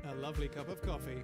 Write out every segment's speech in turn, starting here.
A lovely cup of coffee.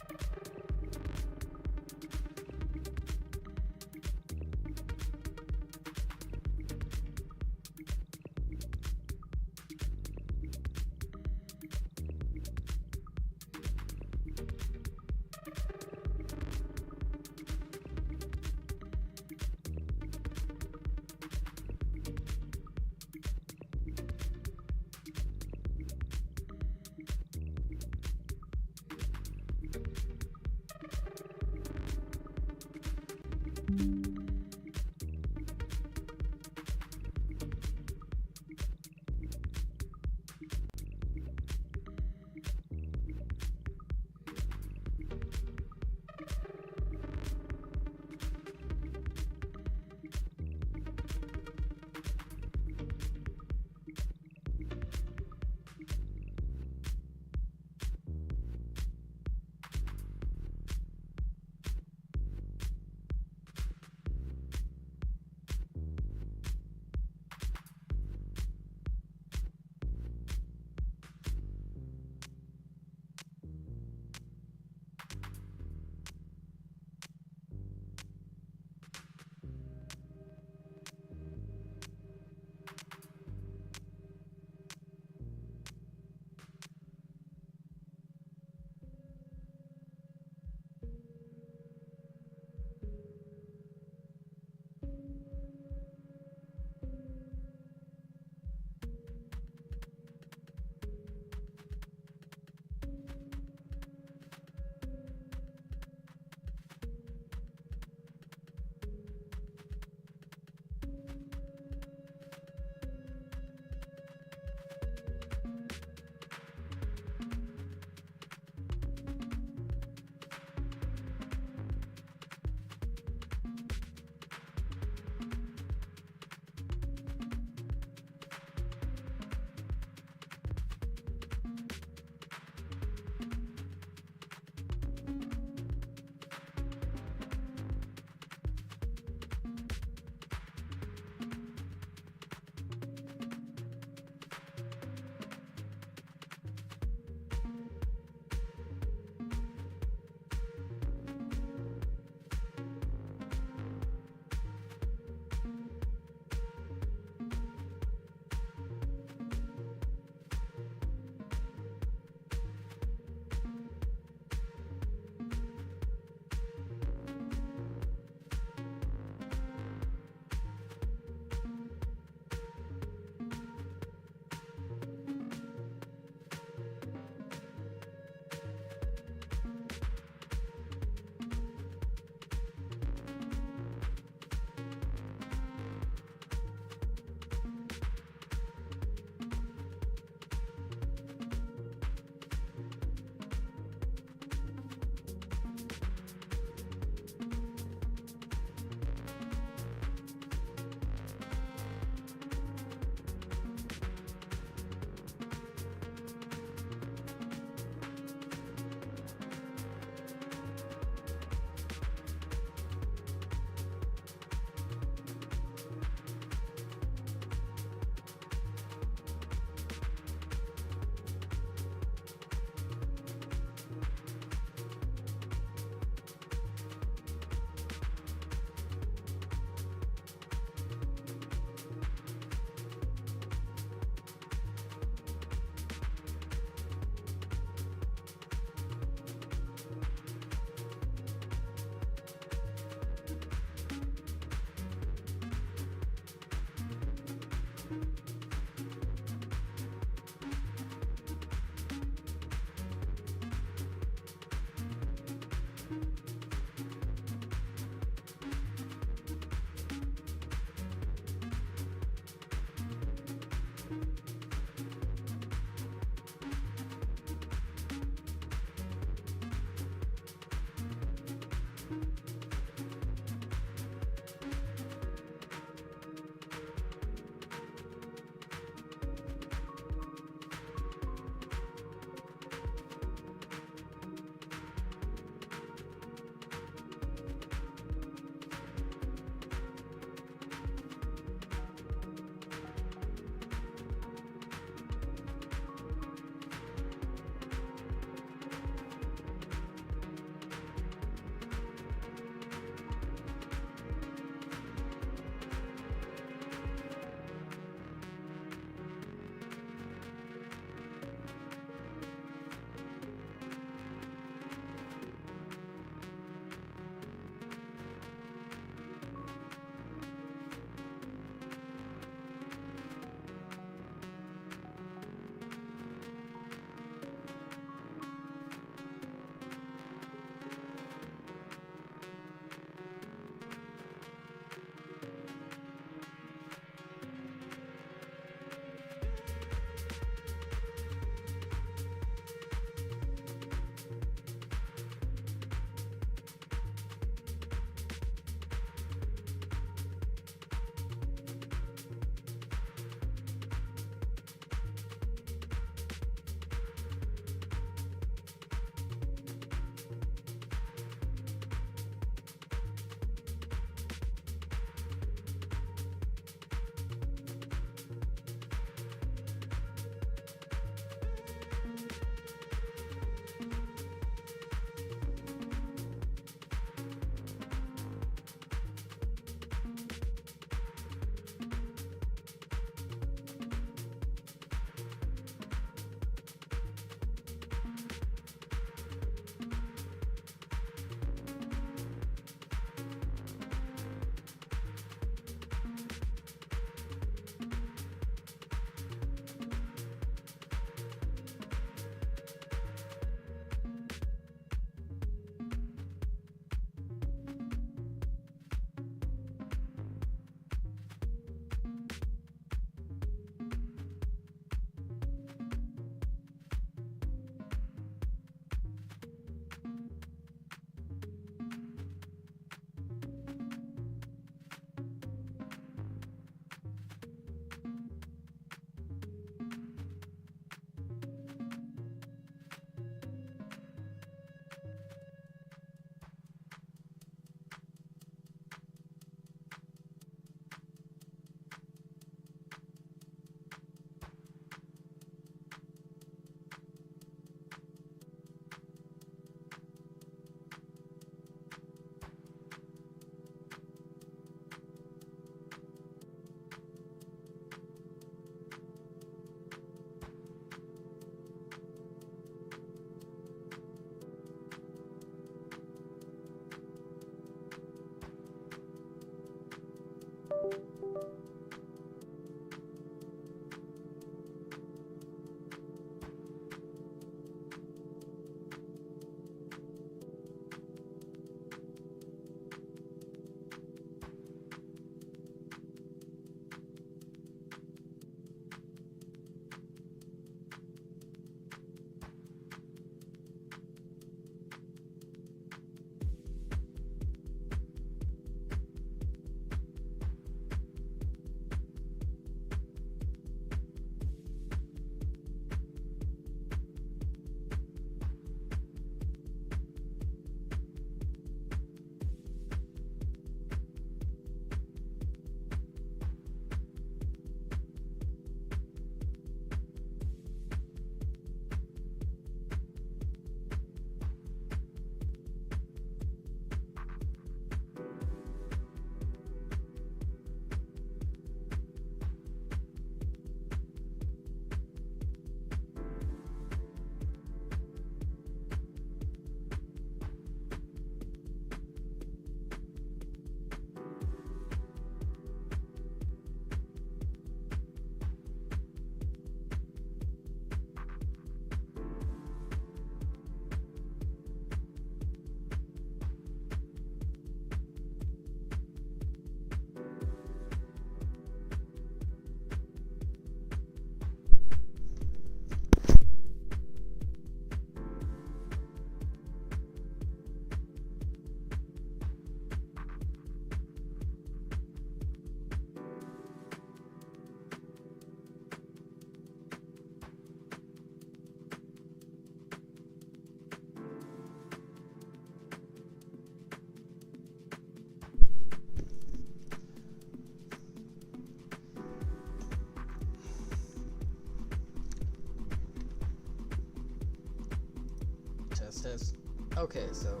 says. Okay, so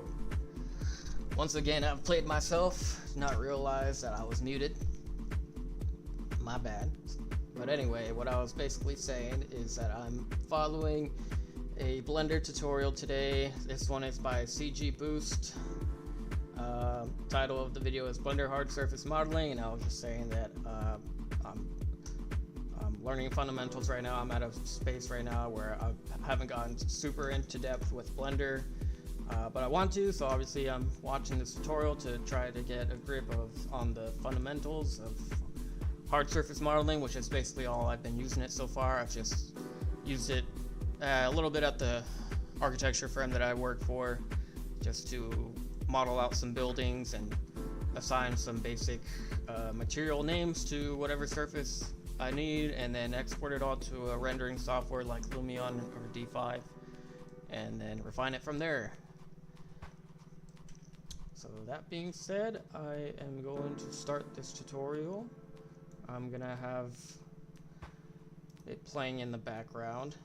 once again I've played myself, not realized that I was muted. My bad. But anyway, what I was basically saying is that I'm following a Blender tutorial today. This one is by CG Boost. Title of the video is Blender Hard Surface Modeling, and I was just saying that I'm learning fundamentals right now. I'm at a space right now where I haven't gotten super into depth with Blender, but I want to, so obviously I'm watching this tutorial to try to get a grip on the fundamentals of hard surface modeling, which is basically all I've been using it so far. I've just used it a little bit at the architecture firm that I work for, just to model out some buildings and assign some basic material names to whatever surface I need, and then export it all to a rendering software like Lumion or D5, and then refine it from there. So that being said, I am going to start this tutorial. I'm gonna have it playing in the background.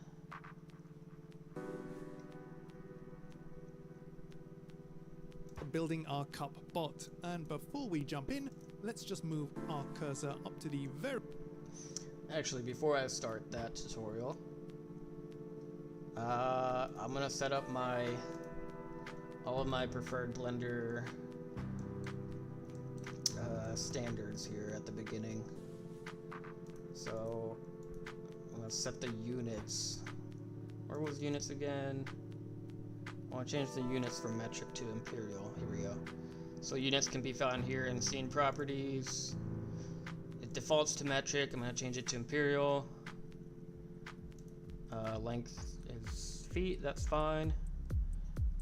Building our cup bot, and before we jump in, let's just move our cursor up to the very... Actually, before I start that tutorial, I'm gonna set up all of my preferred Blender standards here at the beginning. So I'm gonna set the units. Where was units again? I want to change the units from metric to imperial. Here we go. So units can be found here in scene properties. It defaults to metric. I'm going to change it to imperial. Length is feet. That's fine.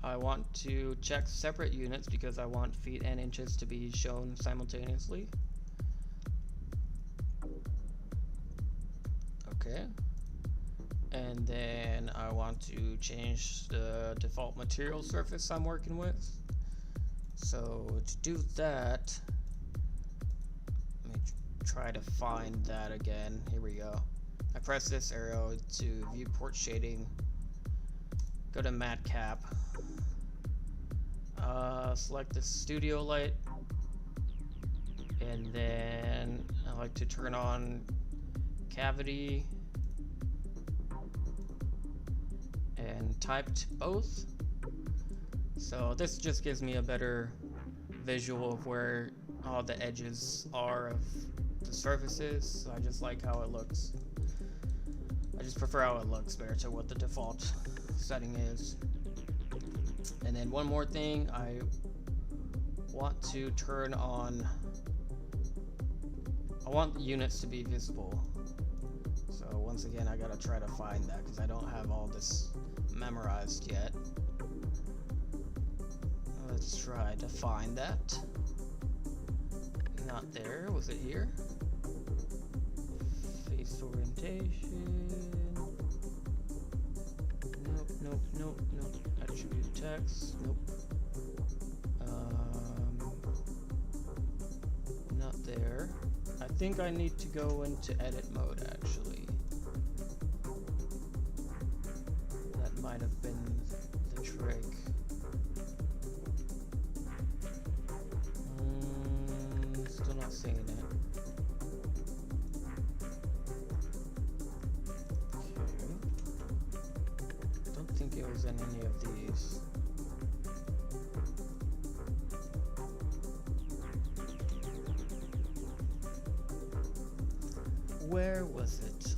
I want to check separate units because I want feet and inches to be shown simultaneously. Okay. And then I want to change the default material surface I'm working with. So to do that, let me try to find that again. Here we go. I press this arrow to viewport shading. Go to matte cap. Select the studio light. And then I like to turn on cavity and typed both. So this just gives me a better visual of where all the edges are of the surfaces. So I just like how it looks. I just prefer how it looks better to what the default setting is. And then one more thing, I want to turn on, I want the units to be visible. So once again, I gotta try to find that because I don't have all this memorized yet. Let's try to find that. Not there. Was it here? Face orientation. Nope. Attribute text. Nope. Not there. I think I need to go into edit mode actually. That might have been the trick. Still not seeing it. Okay. Don't think it was in any of these. Where was it?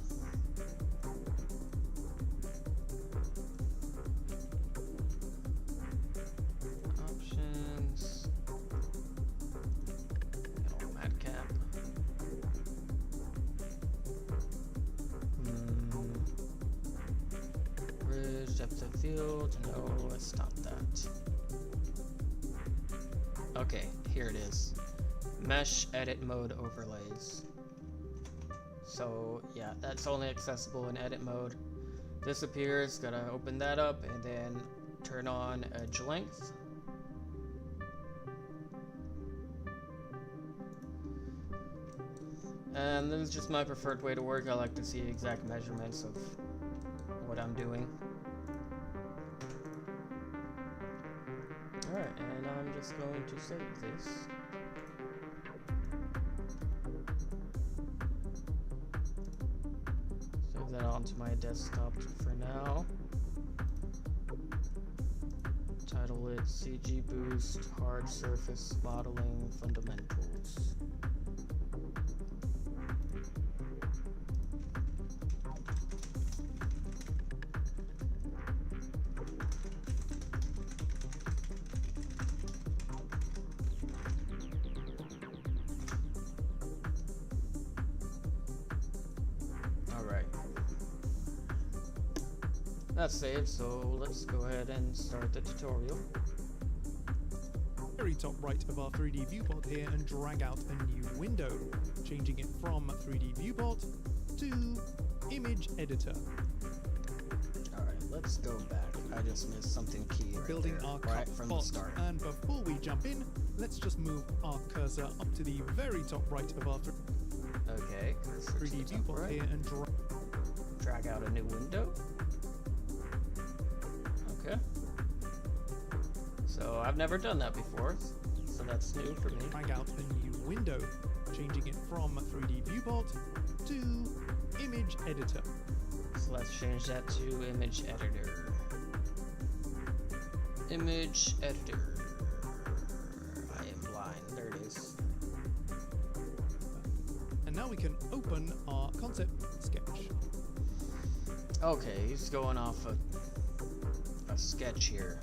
Options. No, matte cap. Bridge, depth of field. No, it's not that. Okay, here it is. Mesh edit mode overlays. So yeah, that's only accessible in edit mode. This appears, gotta open that up and then turn on edge length. And this is just my preferred way to work. I like to see exact measurements of what I'm doing. I'm just going to save this. Save that onto my desktop for now. Title it CG Boost Hard Surface Modeling Fundamentals. Alright. That's saved, so let's go ahead and start the tutorial. Very top right of our 3D viewport here and drag out a new window, changing it from 3D viewport to image editor. Alright, let's go back. I just missed something key right Building there, our right cup from the bot, start. and before we jump in, let's just move our cursor up to the very top right of our Okay, 3D viewport right. here and Drag out a new window. Okay. So I've never done that before, so that's new for me. drag out a new window, changing it from 3D viewport to image editor. So let's change that to image editor. Image editor. I am blind. There it is. And now we can open our concept sketch. Okay, he's going off a sketch here.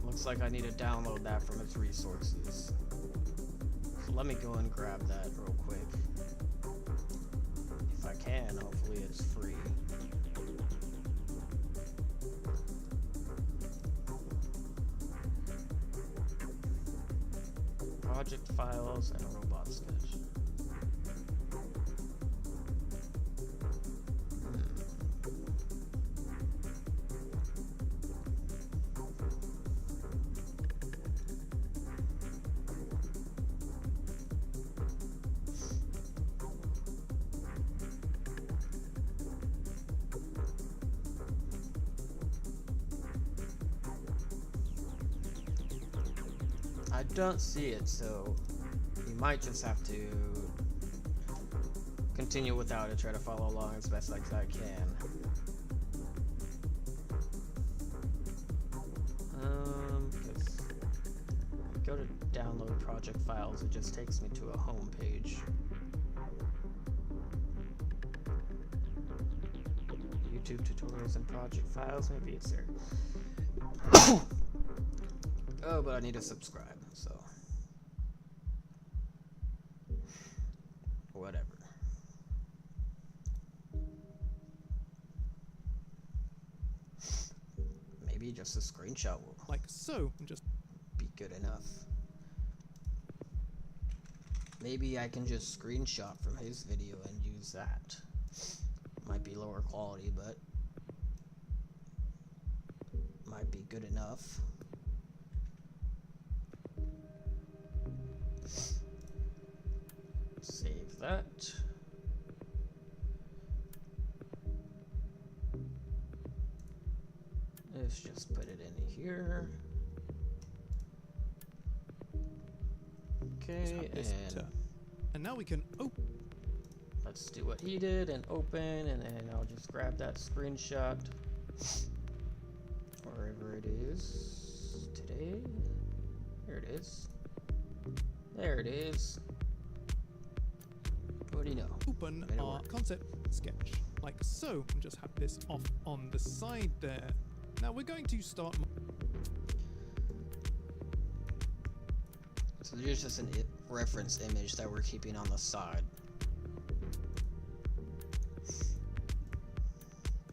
Looks like I need to download that from its resources. So let me go and grab that real quick. If I can, hopefully it's free. Project files and robot sketch. I don't see it, so you might just have to continue without it, try to follow along as best as I can. Because go to download project files, it just takes me to a home page. YouTube tutorials and project files, maybe it's there. Oh, but I need to subscribe, so whatever. Maybe just a screenshot will Like so, and just be good enough. Maybe I can just screenshot from his video and use that. Might be lower quality, but might be good enough. Save that. Let's just put it in here. just Okay, have this and now we can open. let's do what he did and open, and then I'll just grab that screenshot wherever it is today. Here it is. There it is. What do you know? Open Made it our work. concept sketch like so, and just have this off on the side there. Now we're going to start. So there's just a reference image that we're keeping on the side.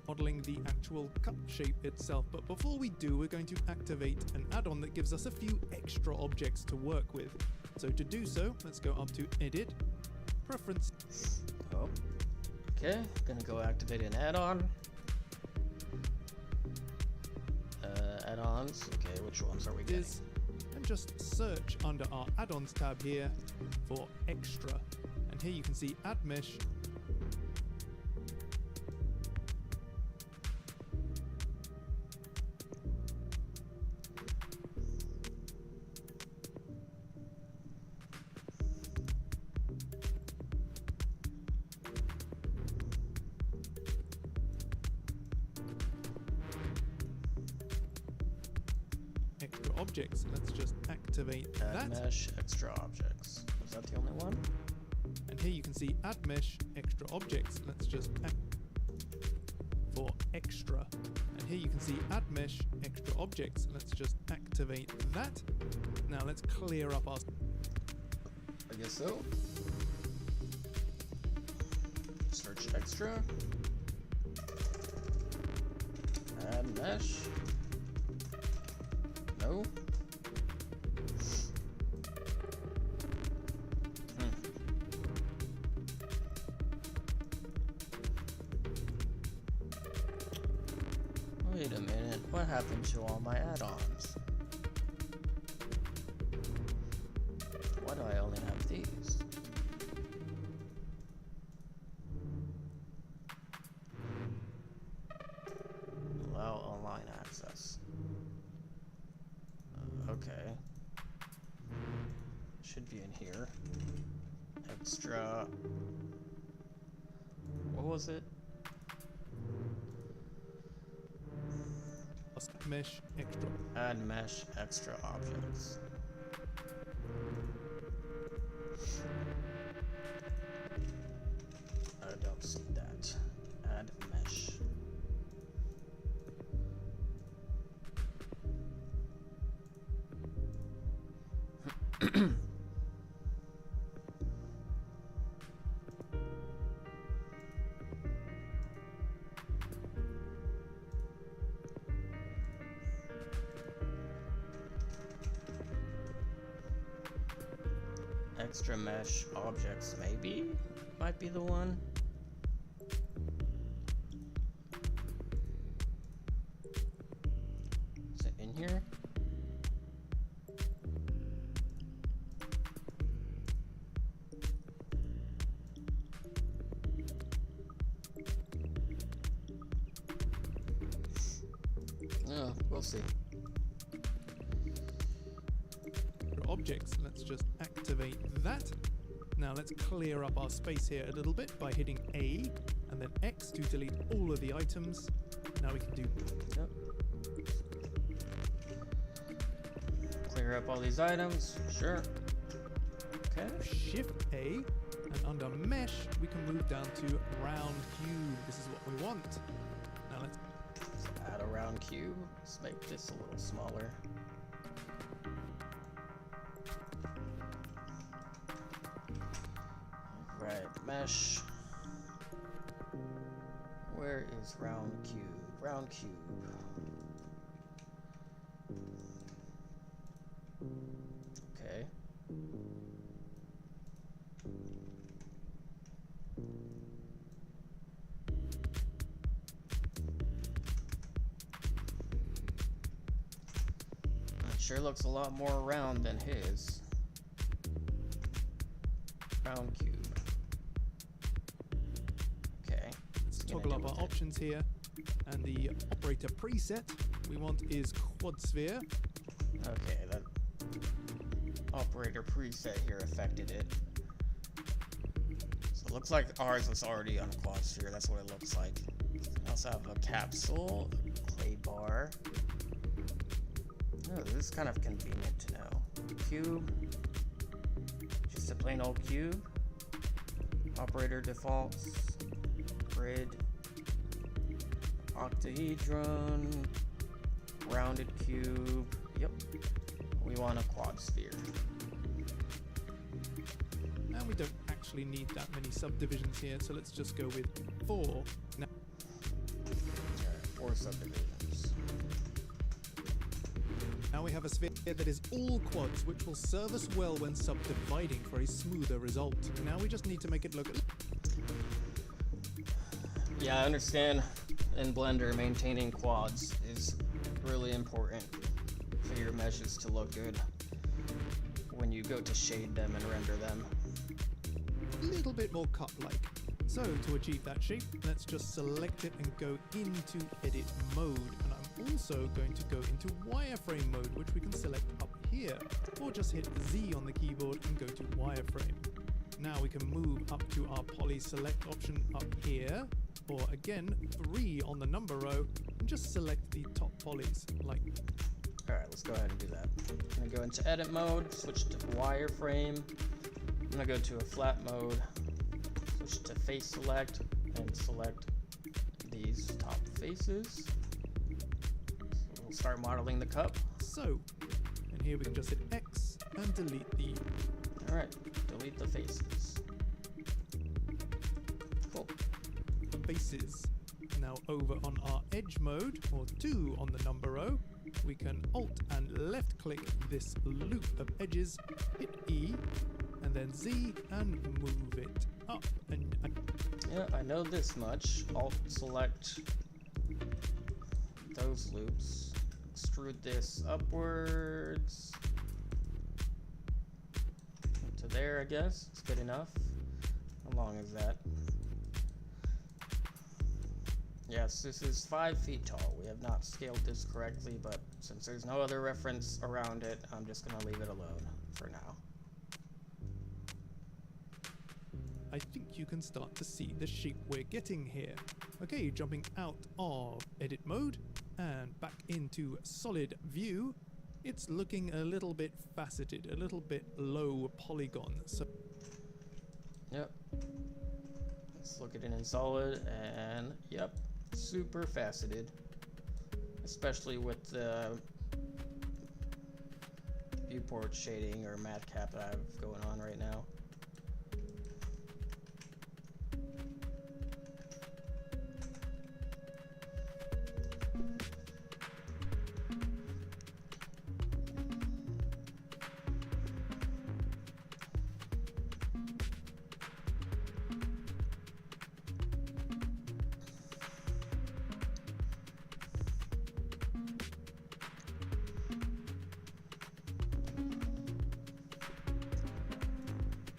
Modeling the actual cup shape itself, but before we do, we're going to activate an add-on that gives us a few extra objects to work with. So to do so, let's go up to Edit, Preference. Oh. Okay, gonna go activate an add-on. Add-ons. Okay, which ones are we getting? And just search under our add-ons tab here for extra. And here you can see Add Mesh. objects. Let's just activate Add that. mesh extra objects. Was that the only one? And here you can see add mesh extra objects. Let's just for extra. And here you can see add mesh extra objects. Let's just activate that. Now let's clear up our. I guess so. Search extra. Add mesh. No. Wait a minute, what happened to all my add-ons? Why do I only have these? Allow online access. Okay. Should be in here. Extra. What was it? Mesh extra. Add mesh extra objects. I don't see that. Add mesh. Extra mesh objects, maybe? Might be the one. Is it in here? Oh, we'll see. Objects. Let's just activate that. Now let's clear up our space here a little bit by hitting A and then X to delete all of the items. Now we can do Clear up all these items. Sure. Okay. Shift A, and under Mesh we can move down to Round Cube. This is what we want. Now let's Add a round cube. Let's make this a little smaller. Right, mesh. Where is round cube? Round cube. Okay. It sure looks a lot more round than his. Round cube. Okay. Let's toggle up our options here, and the operator preset we want is quad sphere. Okay, that operator preset here affected it. So it looks like ours was already on quad sphere. That's what it looks like. I also have a capsule, a clay bar. Oh, this is kind of convenient to know. Cube. Just a plain old cube. Operator defaults. Grid. Octahedron. Rounded cube. Yep. We want a quad sphere. And we don't actually need that many subdivisions here, so let's just go with 4. Now, Alright, 4 subdivisions. now we have a sphere that is all quads, which will serve us well when subdividing for a smoother result. Now we just need to make it look. Yeah, I understand in Blender maintaining quads is really important for your meshes to look good when you go to shade them and render them. A little bit more cut-like. So to achieve that shape, let's just select it and go into edit mode. And I'm also going to go into wireframe mode, which we can select up here, or just hit Z on the keyboard and go to wireframe. Now we can move up to our poly select option up here, or again 3 on the number row, and just select the top polys like. Alright, let's go ahead and do that. I'm gonna go into edit mode, switch to wireframe. I'm gonna go to a flat mode, switch to face select, and select these top faces. So we'll start modeling the cup. So, and here we can just hit X and delete the Alright, delete the faces. Cool. faces. Now over on our edge mode, or 2 on the number row, we can Alt and left click this loop of edges, hit E, and then Z, and move it up. And Yeah, I know this much. Alt select those loops. Extrude this upwards to there, I guess. It's good enough. How long is that? Yes, this is 5 feet tall. We have not scaled this correctly, but since there's no other reference around it, I'm just gonna leave it alone for now. I think you can start to see the shape we're getting here. Okay, jumping out of edit mode and back into solid view, it's looking a little bit faceted, a little bit low polygon. So Yep. Let's look at it in solid, and yep, super faceted. Especially with the viewport shading or matcap that I have going on right now.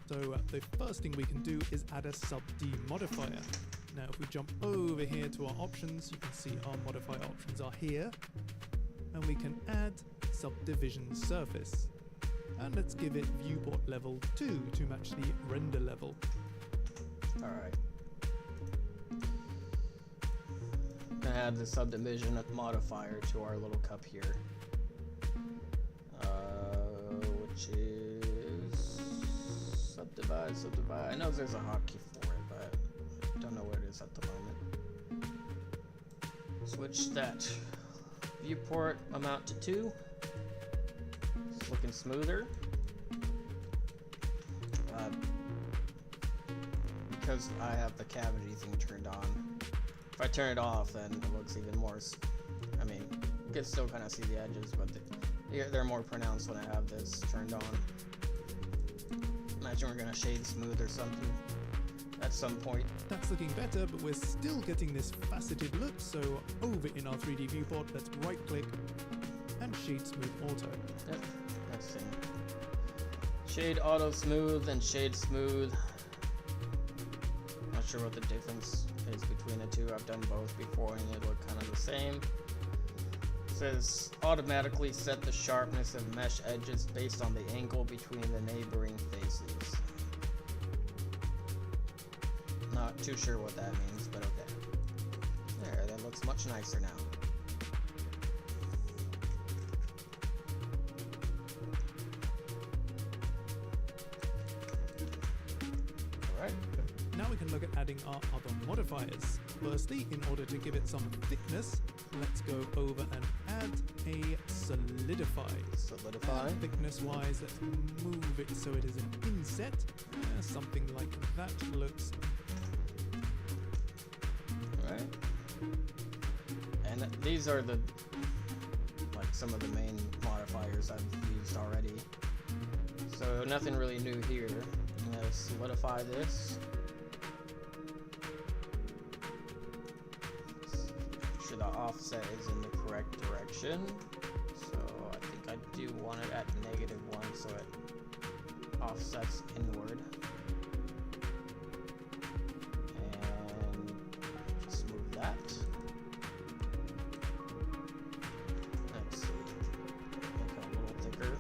So the first thing we can do is add a sub D modifier. Now if we jump over here to our options, you can see our modifier options are here. And we can add subdivision surface. And let's give it viewport level 2 to match the render level. Alright. Gonna add the subdivision modifier to our little cup here. Which is subdivide. I know there's a hotkey for it, but I don't know what it is at the moment. Switch that viewport amount to 2. It's looking smoother. Because I have the cavity thing turned on. If I turn it off, then it looks even more. I mean, you can still kind of see the edges, but they're more pronounced when I have this turned on. Imagine we're gonna shade smooth or something at some point. That's looking better, but we're still getting this faceted look, so over in our 3D viewport, let's right click and shade smooth auto. Yep, let's see. Shade auto smooth and shade smooth. Not sure what the difference is between the two. I've done both before and they look kind of the same. It says automatically set the sharpness of mesh edges based on the angle between the neighboring faces. Not too sure what that means, but okay. There, that looks much nicer now. Alright. Now we can look at adding our other modifiers. Firstly, in order to give it some thickness, let's go over and add a solidify. Solidify. Thickness wise, let's move it so it is an inset. Something like that looks. Alright. And these are the some of the main modifiers I've used already. So nothing really new here. I'm gonna solidify this. Make sure the offset is in the correct direction. So I think I do want it at -1 so it offsets inward. And just move that. Let's see. Make it a little thicker.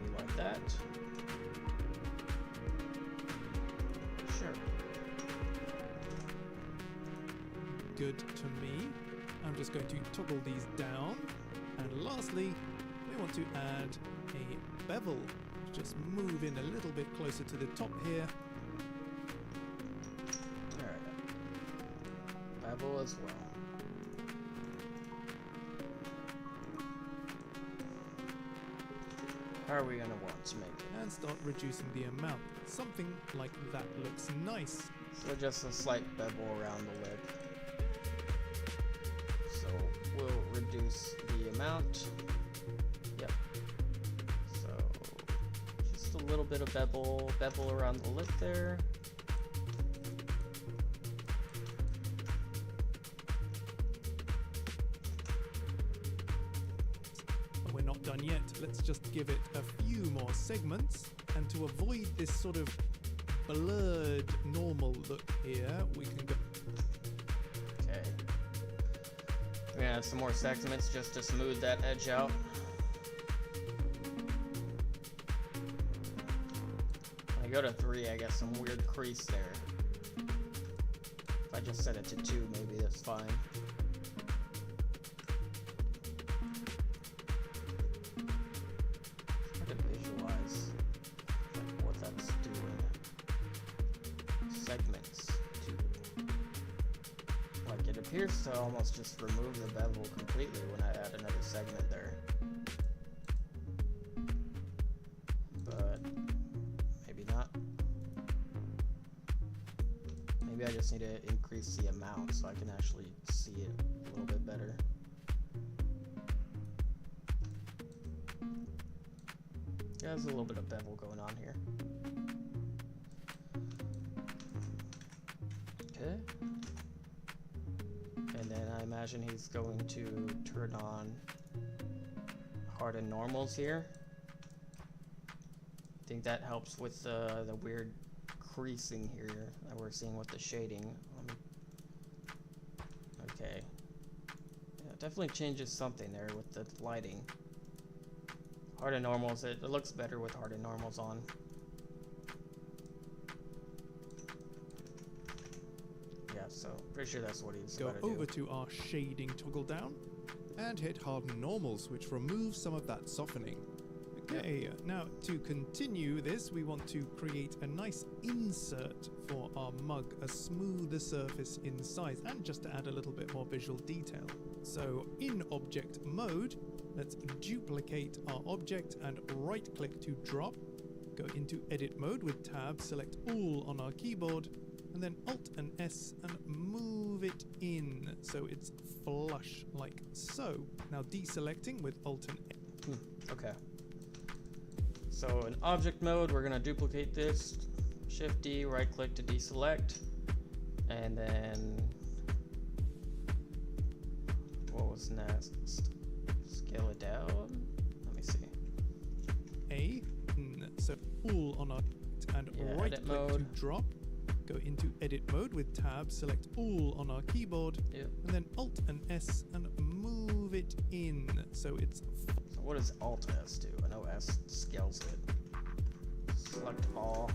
Maybe like that. Sure. Good to me. I'm just going to toggle these down And lastly, we want to add a bevel. Just move in a little bit closer to the top here. Alright. Bevel as well. How are we going to want to make it? And start reducing the amount. Something like that looks nice. So just a slight bevel around the lip. So we'll reduce the amount. Yep. So just a little bit of bevel around the lip there. But we're not done yet. Let's just give it a few more segments. And to avoid this sort of blurred normal look here, we can go. Okay. We're gonna add some more segments just to smooth that edge out. When I go to 3, I get some weird crease there. If I just set it to 2, maybe that's fine. Try to visualize like what that's doing. Segments to, like, it appears to almost just remove the bevel completely when I add another segment there, but maybe not. Maybe I just need to increase the amount so I can actually see it a little bit better. Yeah, there's a little bit of bevel going on here. Okay. And then I imagine he's going to turn on harden normals here. I think that helps with the weird creasing here that we're seeing with the shading. Okay. Yeah, it definitely changes something there with the lighting. Harden normals, it looks better with harden normals on. Yeah, so pretty sure that's what he's Go about to over do. to our shading toggle down and hit harden normals, which removes some of that softening. Okay, now to continue this, we want to create a nice insert for our mug, a smoother surface inside, and just to add a little bit more visual detail. So in object mode, let's duplicate our object and right click to drop. Go into edit mode with tab, select all on our keyboard, and then Alt and S and move it in so it's flush like so. Now deselecting with Alt and S. Okay. So in object mode, we're gonna duplicate this, Shift D, right click to deselect, and then what was next? Scale it down. Let me see. A. So all on our and right edit click mode. to drop. Go into edit mode with tab, select all on our keyboard, Yep. and then Alt and S and move it in so it's. So what does Alt S do? I know S scales it. Select all.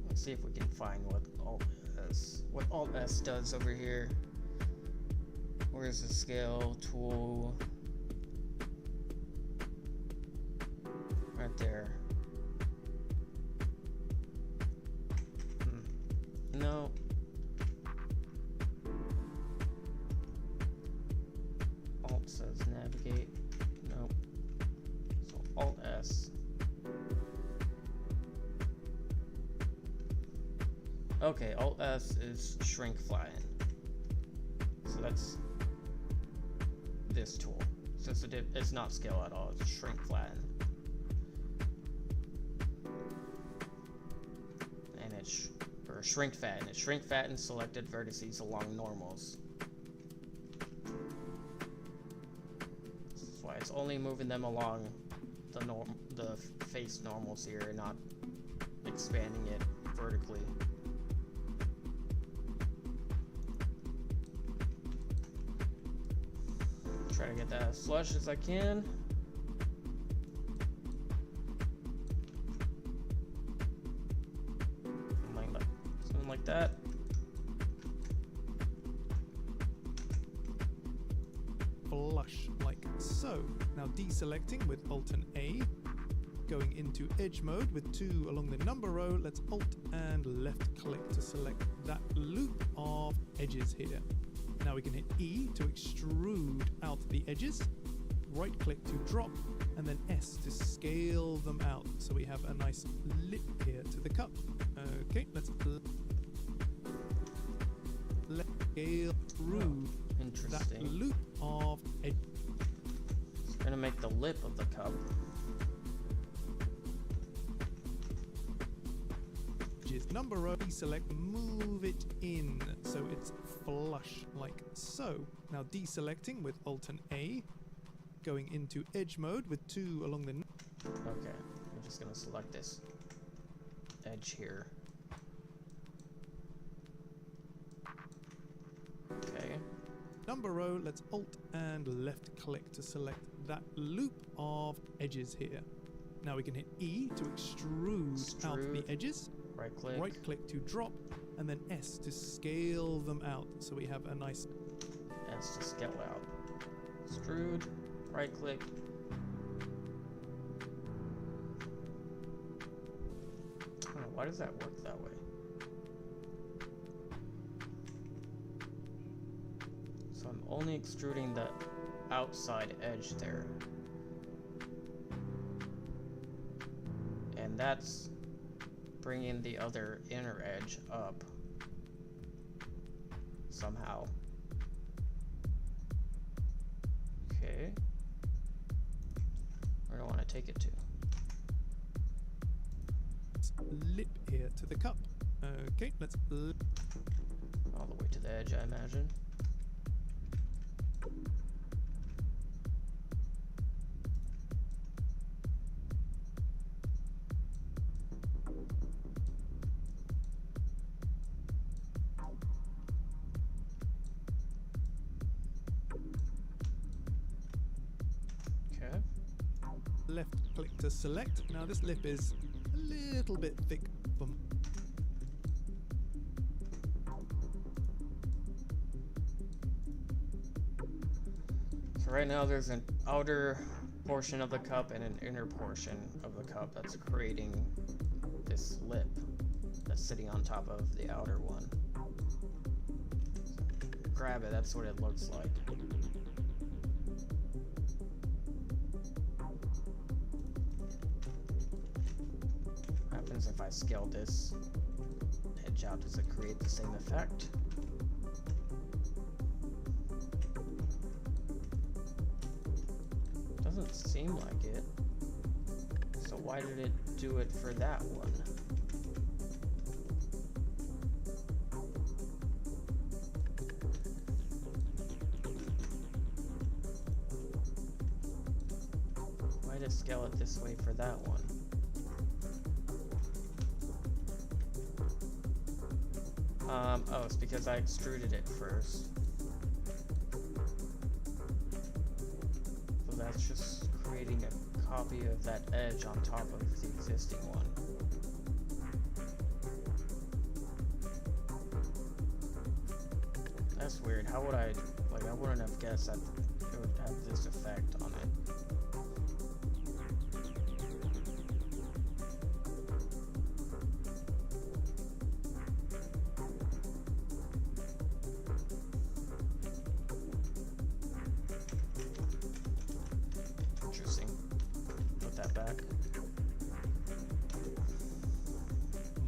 Let's see if we can find what Alt S does over here. Where's the scale tool? Right there. No. Alt says navigate. Nope. So Alt S. Okay, Alt S is shrink flatten. So that's this tool. So it's not scale at all, it's shrink flatten. And it's shrink fatten. It's shrink fatten selected vertices along normals. That's why it's only moving them along the face normals here, not expanding it vertically. Try to get that as flush as I can. Something like that. flush like so. Now deselecting with Alt and A, going into edge mode with 2 along the number row, let's Alt and left click to select that loop of edges here. Now we can hit E to extrude out the edges, right click to drop, and then S to scale them out. So we have a nice lip here to the cup. Okay, let's scale through that loop of edges. It's gonna make the lip of the cup. Number row, deselect, move it in so it's flush like so. Now deselecting with Alt and A, going into edge mode with 2 along the... Okay, I'm just gonna select this edge here. Okay. Number row, let's Alt and left click to select that loop of edges here. Now we can hit E to extrude out the edges. Right click to drop, and then S to scale them out. So we have a nice S to scale out. Extrude, right click. I don't know, why does that work that way? So I'm only extruding the outside edge there. And that's bringing the other inner edge up somehow. Okay. Where do I want to take it to? Lip here to the cup. Okay, let's all the way to the edge, I imagine. Left click to select. Now this lip is a little bit thick. So right now there's an outer portion of the cup and an inner portion of the cup that's creating this lip that's sitting on top of the outer one. So grab it, that's what it looks like. If I scale this edge out, does it create the same effect? Doesn't seem like it. So why did it do it for that one? Why did it scale it this way for that one? Oh, it's because I extruded it first. So that's just creating a copy of that edge on top of the existing one. That's weird. How would I wouldn't have guessed that it would have this effect on it.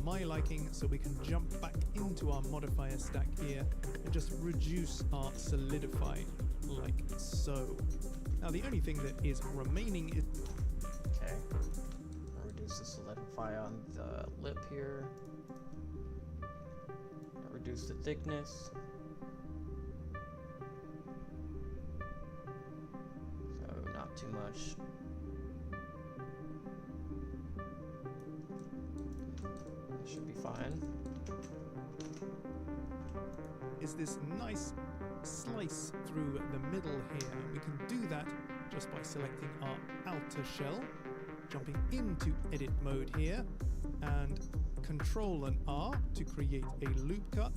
My liking, so we can jump back into our modifier stack here and just reduce our solidify like so. Now the only thing that is remaining is... Okay, I'll reduce the solidify on the lip here. I'll reduce the thickness. So not too much. Should be fine. Is this nice slice through the middle here. We can do that just by selecting our outer shell, jumping into edit mode here, and Control and R to create a loop cut.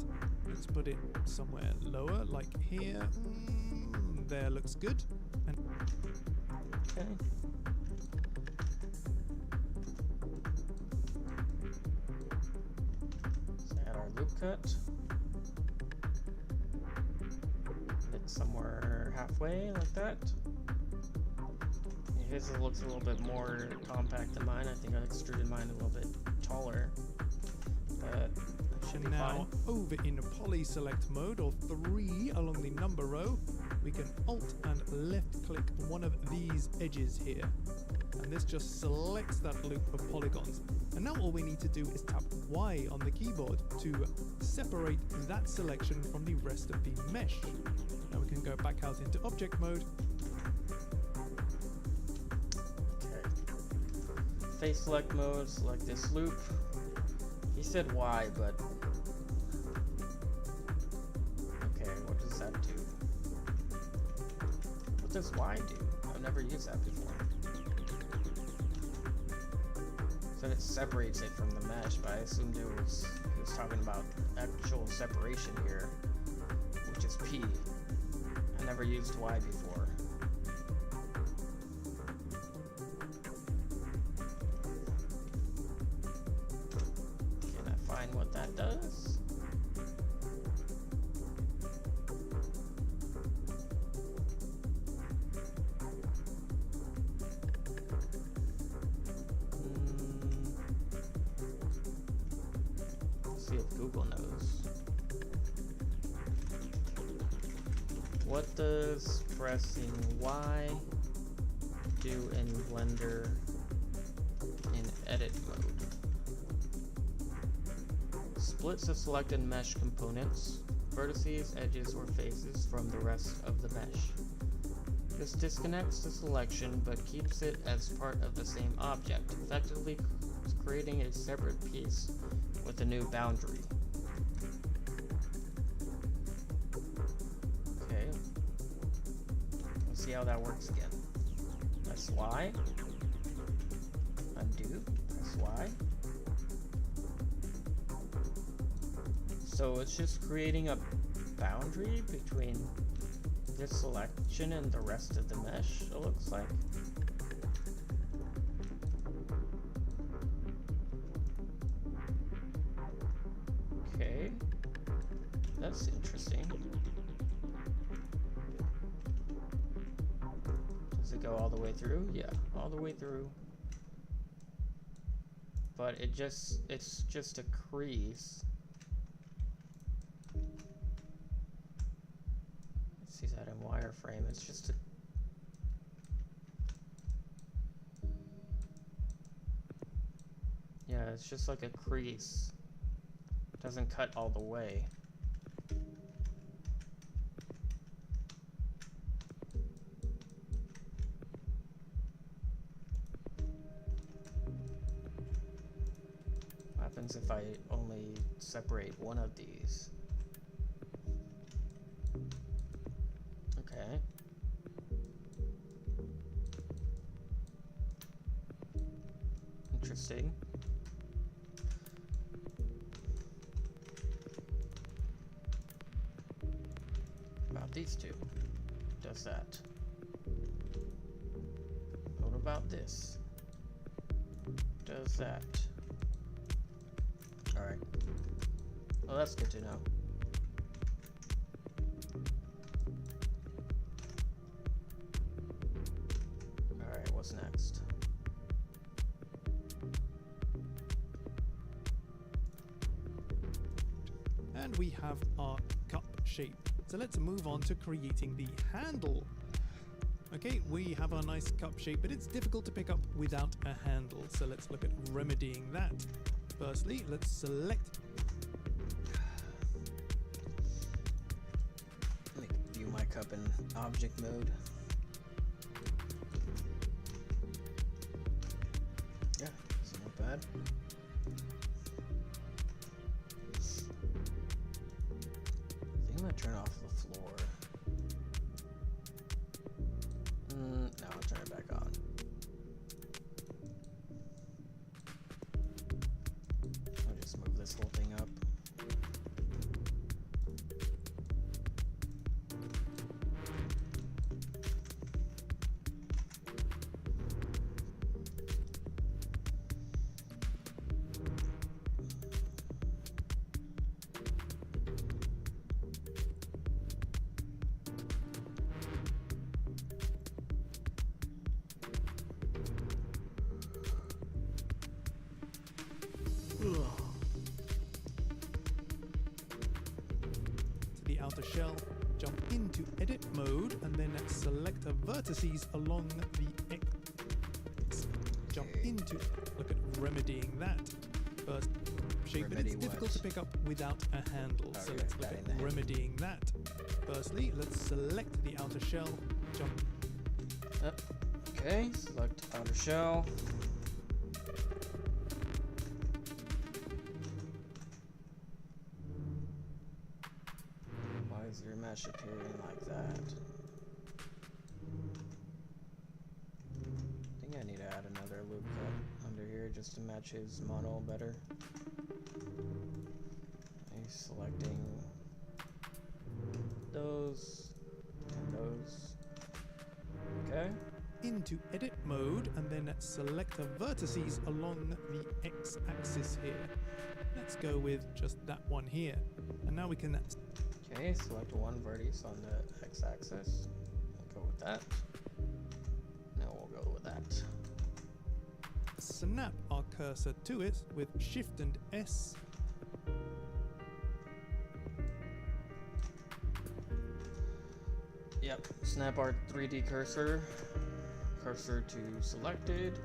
Let's put it somewhere lower, like here. There, looks good. Okay. Let's add our loop cut. Hit somewhere halfway, like that. His looks a little bit more compact than mine. I think I extruded mine a little bit taller. But should be Now, fine. over in poly select mode, or 3 along the number row, we can alt and left click one of these edges here. And this just selects that loop of polygons. And now all we need to do is tap Y on the keyboard to separate that selection from the rest of the mesh. Now we can go back out into object mode. Okay. Face select mode, select this loop. He said Y, but okay, what does that do? What does Y do? I've never used that before. So it separates it from the mesh, but I assumed he was talking about actual separation here, which is P. I never used Y before. Can I find what that does? Let's see if Google knows. What does pressing Y do in Blender in edit mode? Splits the selected mesh components, vertices, edges, or faces from the rest of the mesh. This disconnects the selection but keeps it as part of the same object, effectively creating a separate piece with a new boundary. Okay. Let's see how that works again. Press Y. Undo. Press Y. So it's just creating a boundary between this selection and the rest of the mesh, it looks like. Okay. That's interesting. Does it go all the way through? Yeah, all the way through. But it's just a crease. Let's see that in wireframe. It's just a yeah, it's just like a crease. It doesn't cut all the way. What happens if I only separate one of these? Okay. Interesting. About these two. Does that? What about this? Does that? Alright. Well, that's good to know. Alright, what's next? And we have our cup shape. So let's move on to creating the handle. Okay, we have our nice cup shape, but it's difficult to pick up without a handle. So let's look at remedying that. Firstly, let's select. Let me view my cup in object mode. Yeah, doesn't look bad. I think I'm gonna turn off the floor. No, I'll turn it back on. I'll just move this whole thing up. To the outer shell, jump into edit mode, and then select the vertices along the X. Jump into, look at remedying that. First shape, but it's difficult to pick up without a handle, so let's look at remedying that. Firstly, let's select the outer shell, jump. Okay, select outer shell. Why is your mesh appearing like that? I think I need to add another loop cut under here just to match his model better. He's selecting those and those. Okay. Into edit mode, and then select the vertices along the X-axis here. Let's go with just that one here. And now we can... Okay, select one vertex on the X-axis. We'll go with that. No, we'll go with that. Snap our cursor to it with Shift and S. Yep, snap our 3D cursor to selected.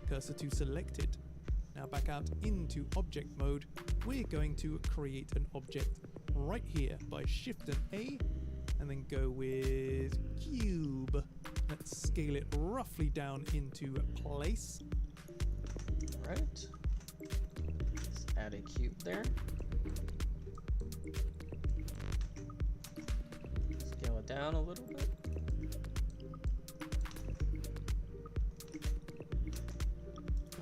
Cursor to selected. Now back out into object mode. We're going to create an object right here by Shift and A, and then go with cube. Let's scale it roughly down into place. Right. Let's add a cube there. Scale it down a little bit.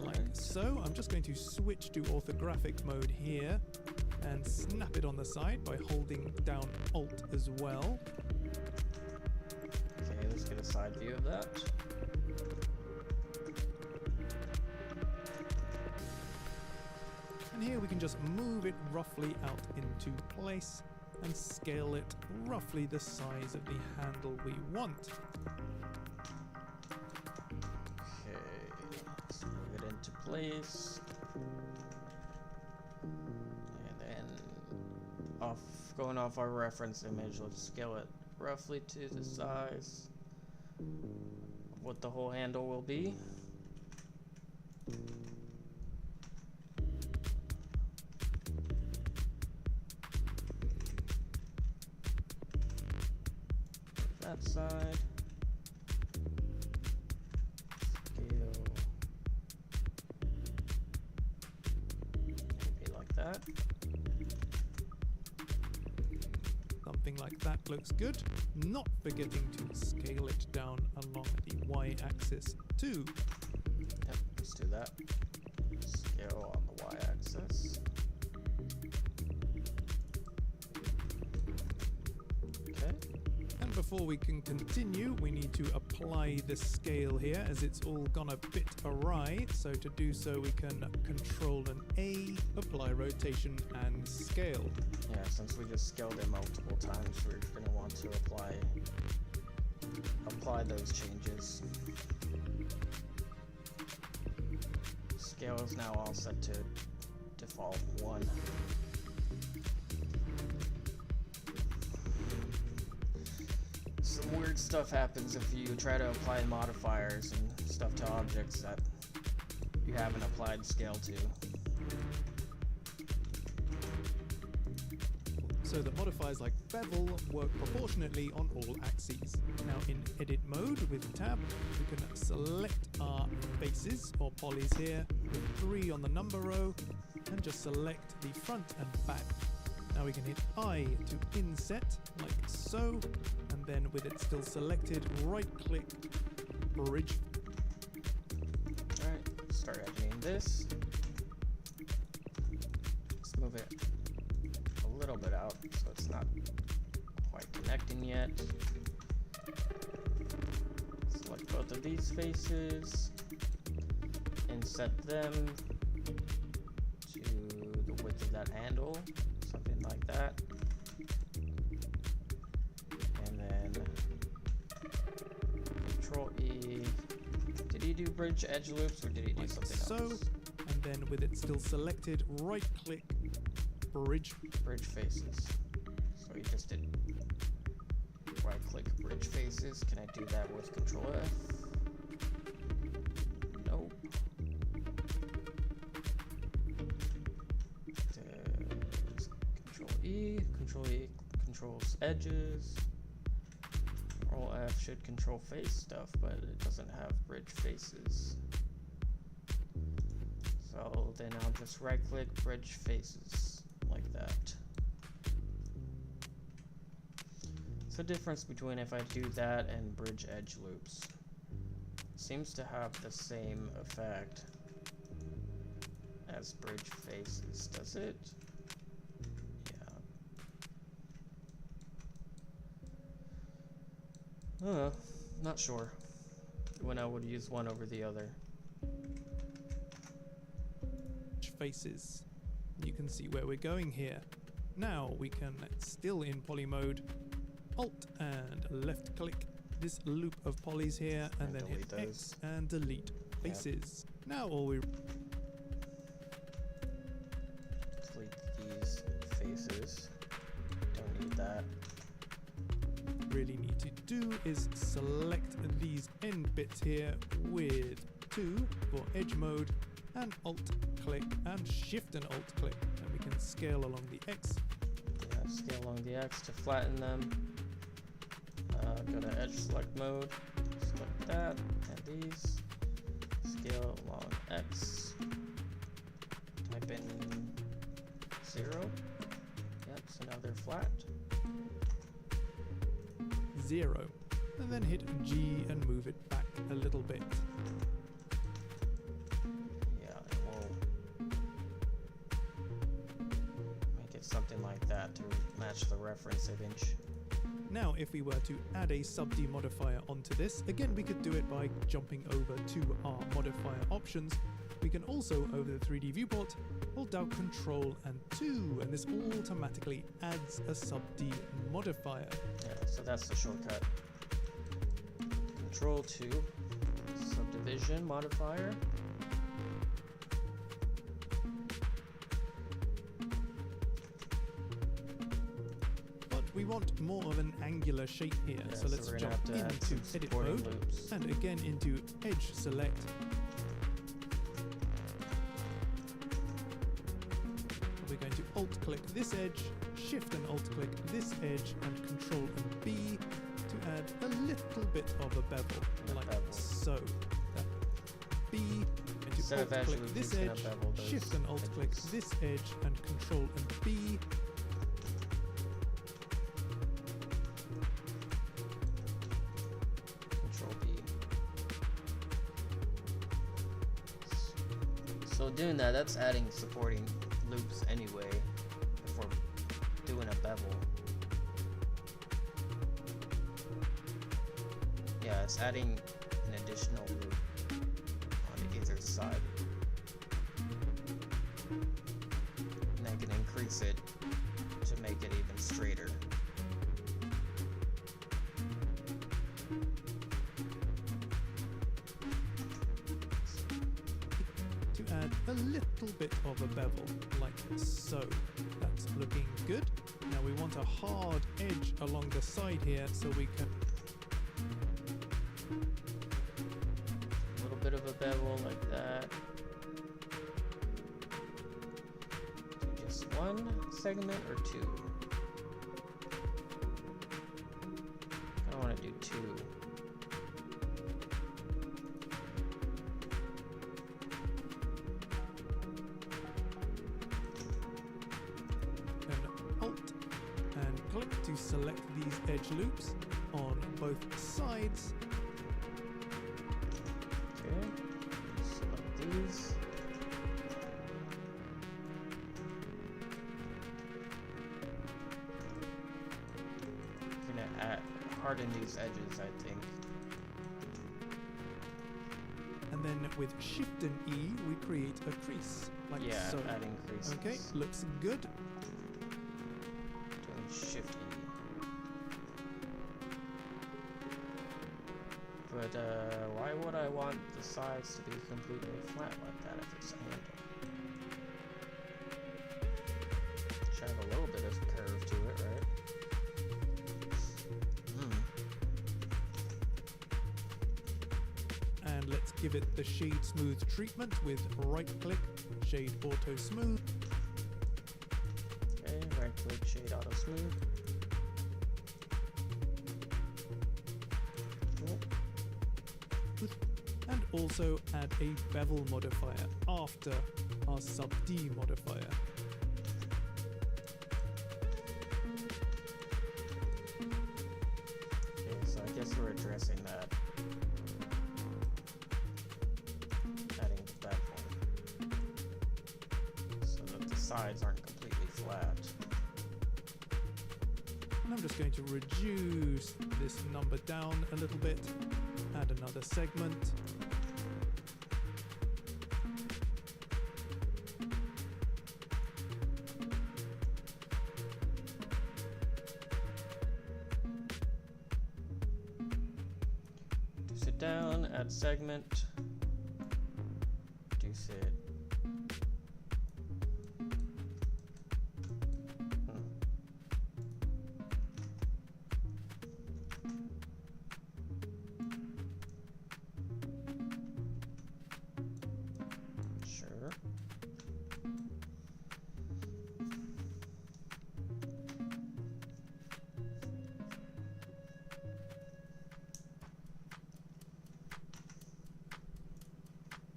Like so. I'm just going to switch to orthographic mode here and snap it on the side by holding down Alt as well. Okay, let's get a side view of that. And here we can just move it roughly out into place and scale it roughly the size of the handle we want. Okay, let's move it into place. And then going off our reference image, let's scale it roughly to the size of what the whole handle will be. That side. Scale. Maybe like that. Something like that looks good. Not forgetting to scale it down along the Y-axis too. Yep, let's do that. Scale on the Y-axis. Okay. And before we can continue, we need to apply the scale here as it's all gone a bit awry. So to do so, we can Control and A, apply rotation and scale. Yeah, since we just scaled it multiple times, we're going to want to apply those changes. Scale is now all set to default 1. Some weird stuff happens if you try to apply modifiers and stuff to objects that you haven't applied scale to. So the modifiers like bevel work proportionately on all axes. Now in edit mode with tab, we can select our faces or polys here with 3 on the number row and just select the front and back. Now we can hit I to inset like so, and then with it still selected, right click, bridge. Alright, start editing this. Let's move it a little bit out so it's not quite connecting yet. Select both of these faces and set them to the width of that handle, something like that. And then Control E to he do bridge edge loops, or did he do like something so. else? And then with it still selected, right click, bridge. Bridge faces. So he just did right click bridge faces. Can I do that with Control F? Nope. Control E controls edges. Control F should control face stuff, but it doesn't have bridge faces. So then I'll just right click bridge faces like that. It's the difference between if I do that and bridge edge loops. Seems to have the same effect as bridge faces, does it? Yeah. Not sure when I would use one over the other. Faces. You can see where we're going here. Now we can, still in poly mode, Alt and left click this loop of polys here, and then hit delete X and delete faces. Now all we Delete these faces. Don't need that. really need to do is select these end bits here with 2 for edge mode, and Alt click and Shift and Alt click, and we can scale along the X. Yeah, scale along the X to flatten them. Go to edge select mode, select that, and these. Scale along X. Type in 0. Yep, so now they're flat. 0, and then hit G and move it back a little bit. Yeah, and we'll make it something like that to match the reference image. Now if we were to add a sub-D modifier onto this, again we could do it by jumping over to our modifier options. We can also, over the 3D viewport, hold down Control and 2, and this automatically adds a sub-D modifier. Yeah, so that's the shortcut. Control 2, subdivision modifier. But we want more of an angular shape here, Yeah, so let's we're gonna jump have to add into some edit supporting mode, loops. and again into edge select. We're going to alt click this edge, shift and alt click this edge, and control and B to add a little bit of a bevel, like so. That B, and to Instead of alt actually click this using a edge, bevel, those shift and alt click edges. this edge, and control and B. Control B. So doing that, that's adding supporting loops anyway, if we're doing a bevel. Yeah, it's adding an additional loop on either side. And I can increase it to make it even straighter. To add a little bit of a bevel, like so. That's looking good. Now we want a hard edge along the side here, so we can A little bit of a bevel like that. Do just one segment or two? I want to do two. Alt and click to select these edge loops on both sides. Okay. Select these. Gonna harden these edges, I think. And then with Shift and E, we create a crease, like Yeah, so. adding creases. Okay, looks good. Doing Shift E. But why would I want the sides to be completely flat like that if it's a handle? Should have a little bit of curve to it, right? And let's give it the shade smooth treatment with right click, shade auto smooth. Okay, right click, shade auto smooth. And also add a bevel modifier after our sub D modifier. Okay, so I guess we're addressing that. Adding the bevel so that the sides aren't completely flat. And I'm just going to reduce this number down a little bit, add another segment. Reduce it down, add segment, reduce it. Sure.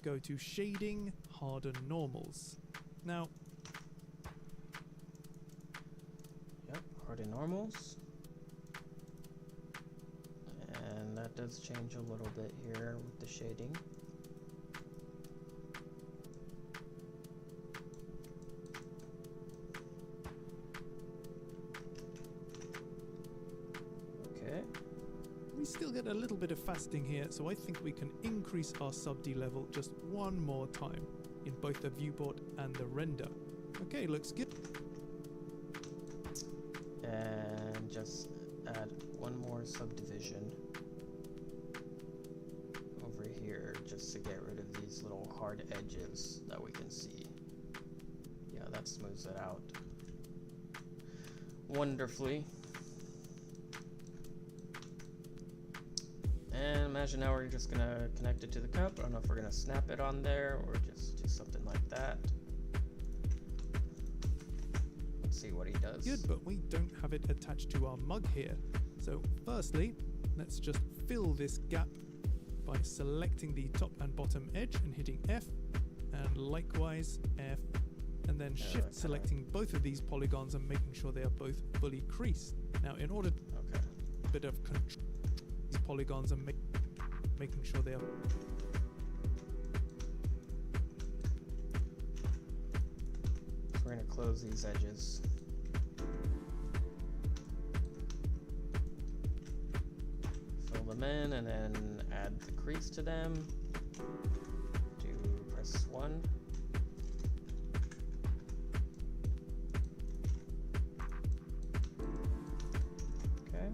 Go to shading, harden normals. Now, Yep, harden normals. And that does change a little bit here with the shading. Okay. we still get a little bit of fasting here, so I think we can increase our sub D level just one more time in both the viewport and the render. Okay, looks good. And just add one more subdivision over here just to get rid of these little hard edges that we can see. Yeah, that smooths it out wonderfully. And imagine now we're just gonna connect it to the cup. I don't know if we're gonna snap it on there or just do something like that. Let's see what he does. Good, but we don't have it attached to our mug here. So firstly, let's just fill this gap by selecting the top and bottom edge and hitting F, and likewise F, and then shift selecting both of these polygons and making sure they are both fully creased. Now in order to a bit of control these polygons and making sure they are So we're gonna close these edges. Fill them in and then add the crease to them. Press 1. Okay.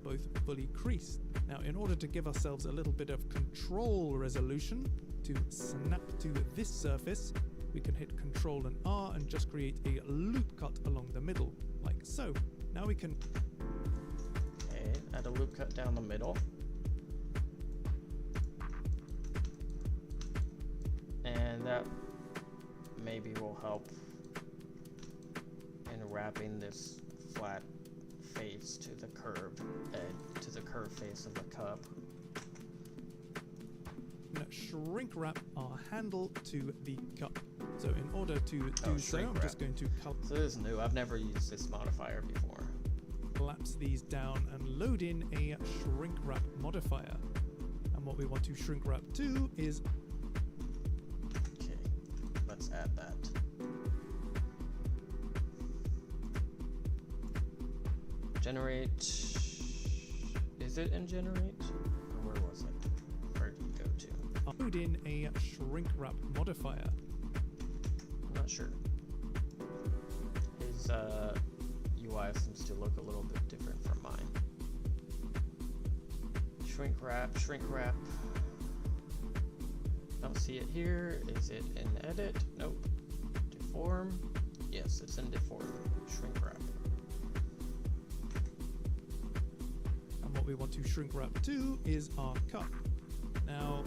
both fully creased. Now in order to give ourselves a little bit of control resolution to snap to this surface, we can hit Control and R and just create a loop cut along the middle, like so. Now we can Okay, add a loop cut down the middle. And that maybe will help in wrapping this flat face to the curved edge, to the curved face of the cup. shrink wrap our handle to the cup. So in order to do so, I'm just going to So this is new. I've never used this modifier before. collapse these down and load in a shrink wrap modifier. And what we want to shrink wrap to is... Okay, let's add that. Generate. Is it in generate? Or where was it? Where did you go to? load in a shrink wrap modifier. I'm not sure. His UI seems to look a little bit different from mine. Shrink wrap, shrink wrap. Don't see it here. Is it in edit? Nope. Deform. Yes, it's in deform. Shrink wrap. And what we want to shrink wrap to is our cup. Now,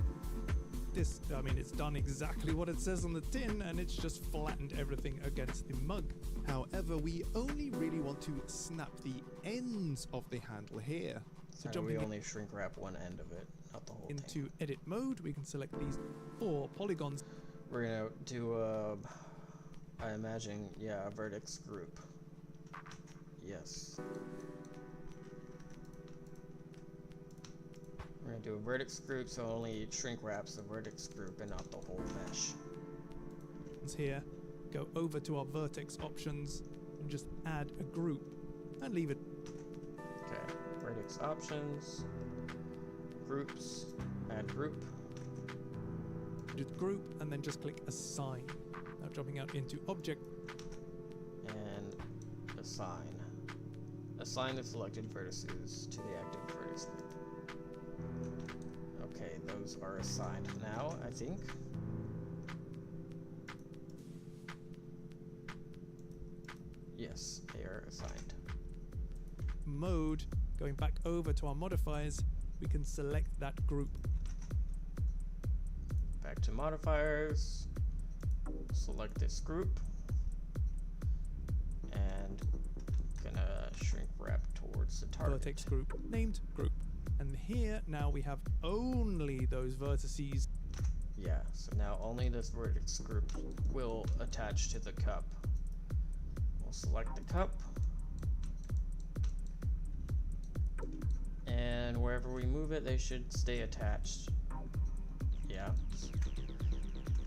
this, I mean, it's done exactly what it says on the tin, and it's just flattened everything against the mug. However, we only really want to snap the ends of the handle here. So So we only shrink wrap one end of it, not the whole thing. into edit mode, we can select these 4 polygons. We're gonna do I imagine, yeah, a vertex group. Yes. We're gonna do a vertex group, so only shrink wraps the vertex group and not the whole mesh. Here, go over to our vertex options and just add a group and leave it. Okay, vertex options, groups, add group. Just group and then just click assign. Now jumping out into object, And assign. Assign the selected vertices to the active vertex group. Okay, those are assigned now, I think. Yes, they are assigned. mode, going back over to our modifiers, we can select that group. Back to modifiers, select this group, and gonna shrink wrap towards the target. Vertex group, named group. And here now we have only those vertices. Yeah, so now only this vertex group will attach to the cup. We'll select the cup, and wherever we move it, they should stay attached. Yeah.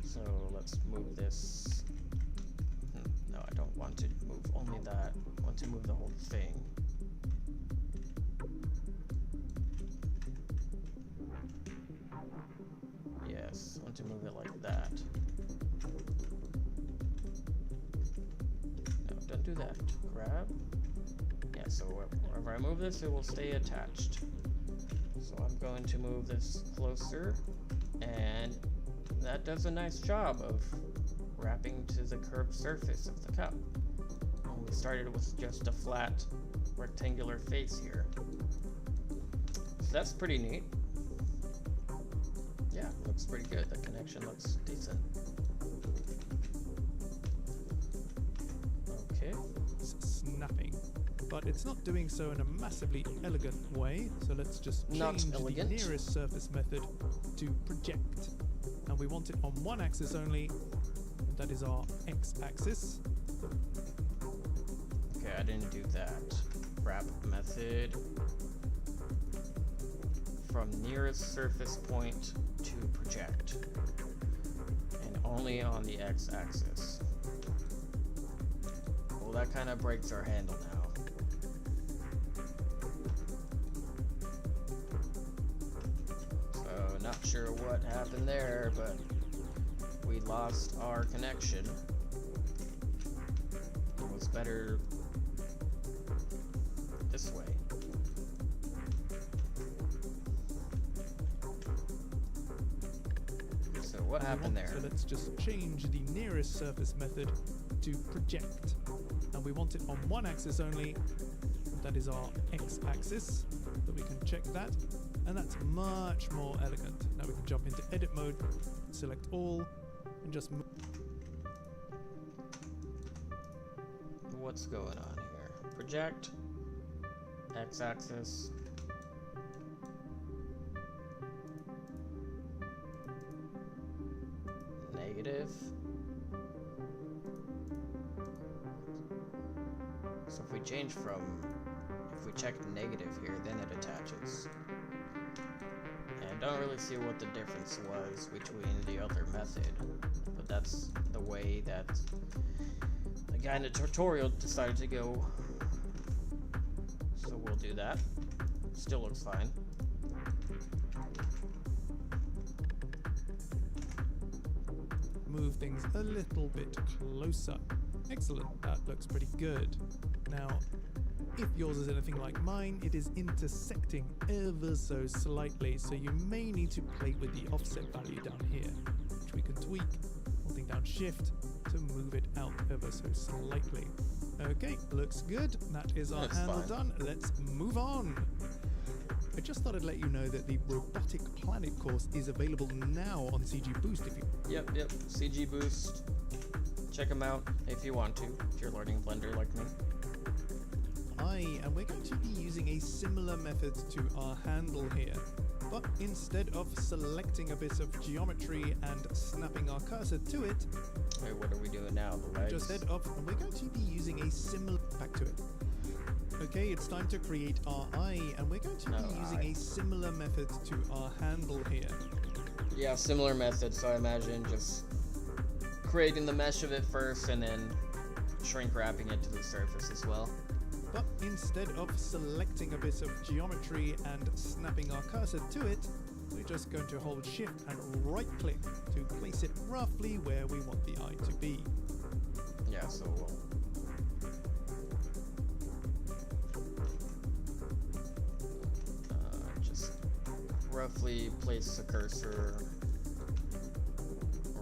So let's move this. No, I don't want to move only that. I want to move the whole thing. Yes, I want to move it like that. No, don't do that. Grab. Yeah, so wherever I move this, it will stay attached. So I'm going to move this closer, and that does a nice job of wrapping to the curved surface of the cup. And we started with just a flat rectangular face here. So that's pretty neat. Yeah, looks pretty good. The connection looks decent. Okay. Snapping. But it's not doing so in a massively elegant way, so let's just change the nearest surface method to project. And we want it on one axis only, and that is our x-axis. Okay, I didn't do that. Wrap method from nearest surface point to project, and only on the x-axis. Well, that kind of breaks our handle now. So not sure what happened there, but we lost our connection. It was better this way. So what happened there? So let's just change the nearest surface method to project. And we want it on one axis only. That is our x-axis. So we can check that. And that's much more elegant. Now we can jump into edit mode, select all, and just move. What's going on here? Project, x-axis. Negative. So if we change from, if we check negative here, then it attaches. And I don't really see what the difference was between the other method, but that's the way that the guy in the tutorial decided to go. So we'll do that. Still looks fine. Move things a little bit closer. Excellent, that looks pretty good. Now, If yours is anything like mine, it is intersecting ever so slightly, so you may need to play with the offset value down here, which we can tweak, holding down shift to move it out ever so slightly. Okay, looks good. That is our Looks handle fine. done. Let's move on. I just thought I'd let you know that the Robotic Planet course is available now on CG Boost if you... Yep, CG Boost. Check them out if you want to, if you're learning Blender like me. And we're going to be using a similar method to our handle here. But instead of selecting a bit of geometry and snapping our cursor to it, Wait, what are we doing now? The legs? we're going to be using a similar back to it. Okay, it's time to create our eye, and we're going to be using a similar method to our handle here. Yeah, similar method, so I imagine just creating the mesh of it first and then shrink wrapping it to the surface as well. But instead of selecting a bit of geometry and snapping our cursor to it, we're just going to hold shift and right click to place it roughly where we want the eye to be. Yeah, so we'll just roughly place the cursor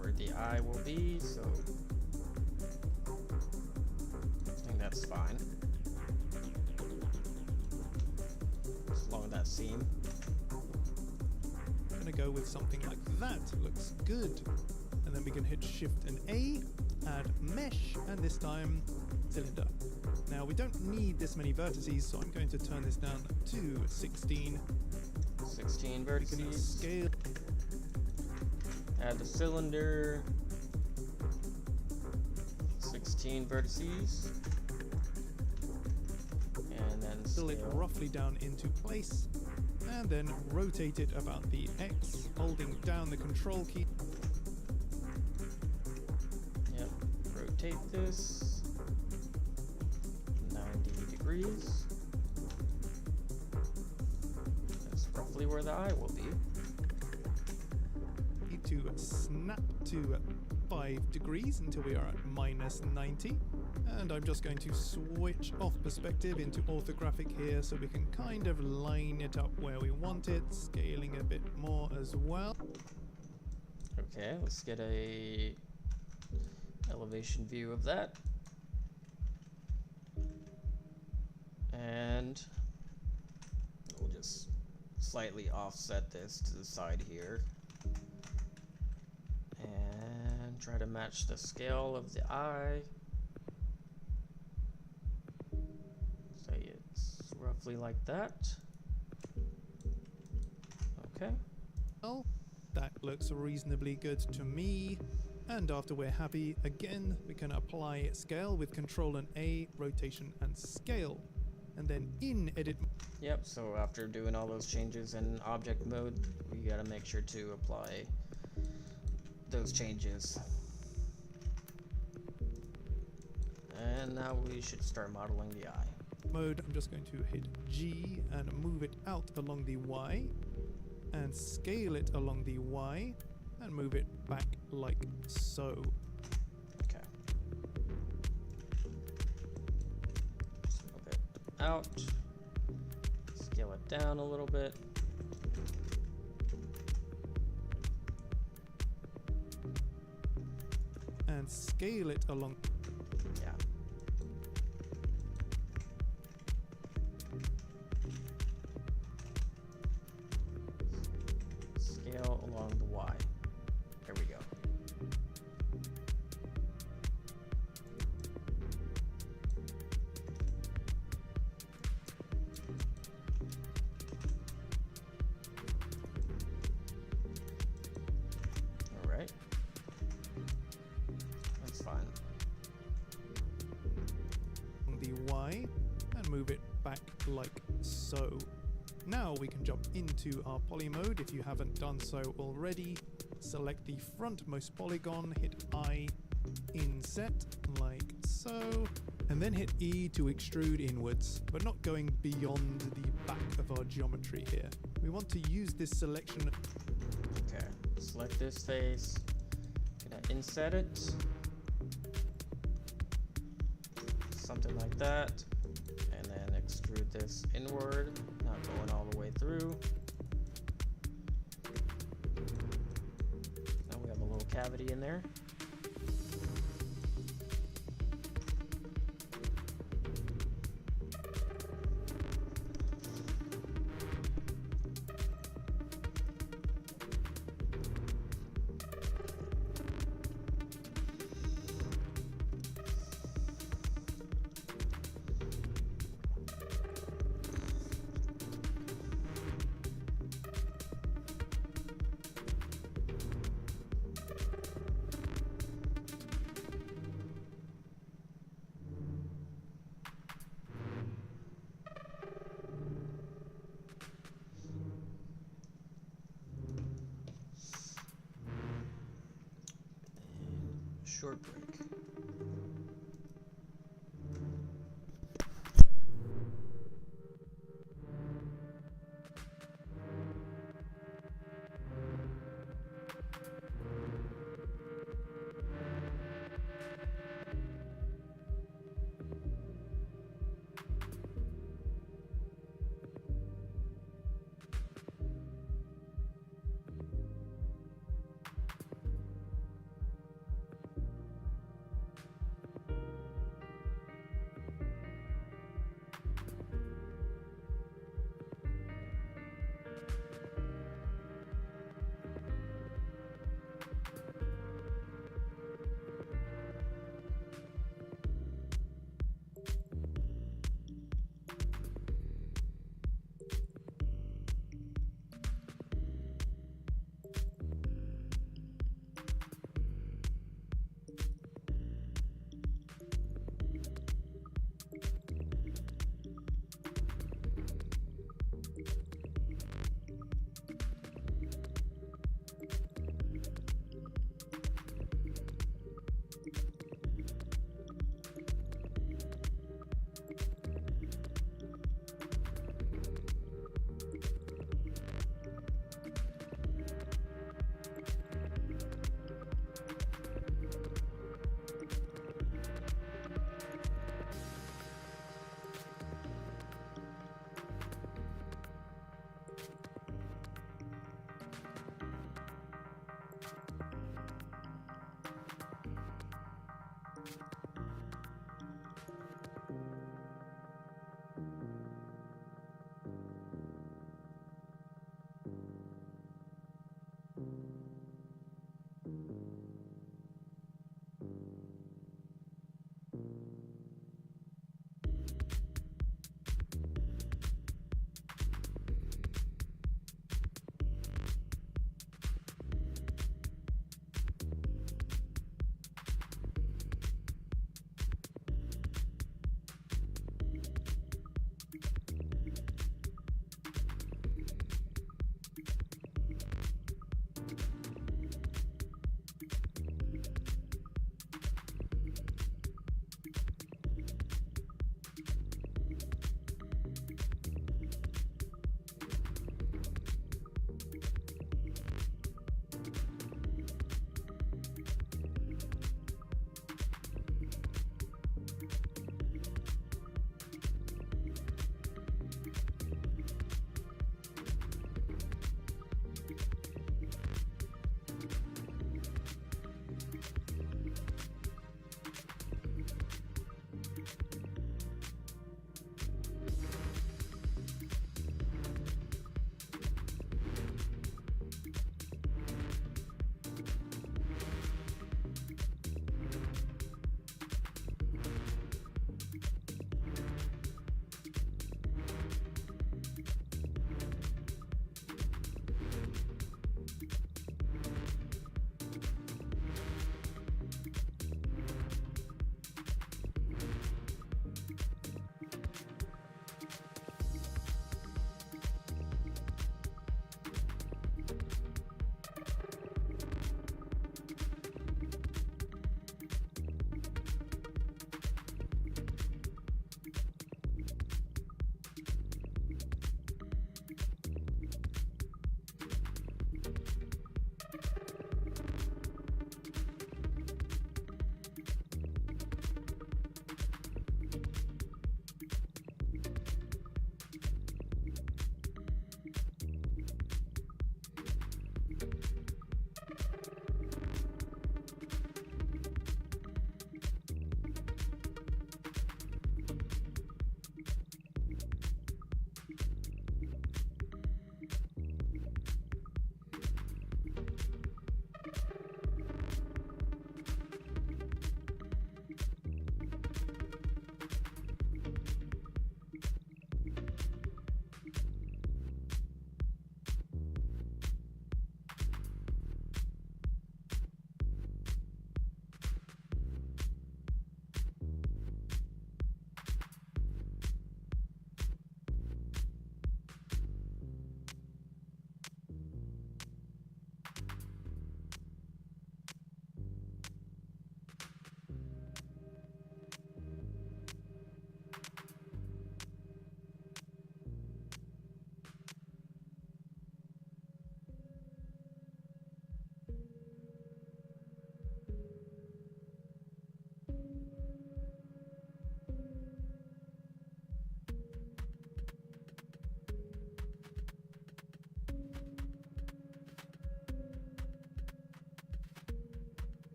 where the eye will be, so I think that's fine. Just along that seam. Gonna go with something like that, looks good. And then we can hit shift and A, add mesh, and this time cylinder. Now we don't need this many vertices, so I'm going to turn this down to 16. 16 We can vertices. scale. Add the cylinder. 16 vertices. And then Fill it scale. roughly down into place, and then rotate it about the X, holding down the control key. Yep. Rotate this 90 degrees. That's roughly where the eye will be. Need to snap to 5 degrees until we are at minus 90. And I'm just going to switch off perspective into orthographic here so we can kind of line it up where we want it, scaling a bit more as well. Okay, let's get a elevation view of that. And we'll just slightly offset this to the side here. And try to match the scale of the eye. Say it's roughly like that. Okay. Well, that looks reasonably good to me. And after we're happy, again, we can apply scale with Control and A, rotation and scale. And then in edit, Yep, so after doing all those changes in object mode, we gotta make sure to apply those changes. And now we should start modeling the eye. mode, I'm just going to hit G and move it out along the Y and scale it along the Y and move it back like so. Okay. Just move it out. Scale it down a little bit. And scale it along. Yeah. Scale along the Y. There we go. All right. That's fine. On the Y and move it back like so. Now we can jump into our poly mode. If you haven't done so already, select the frontmost polygon, hit I, inset like so, and then hit E to extrude inwards, but not going beyond the back of our geometry here. We want to use this selection. Okay. Select this face. Gonna inset it. Something like that. And then extrude this inward, not going all the way through. Now we have a little cavity in there. Short break.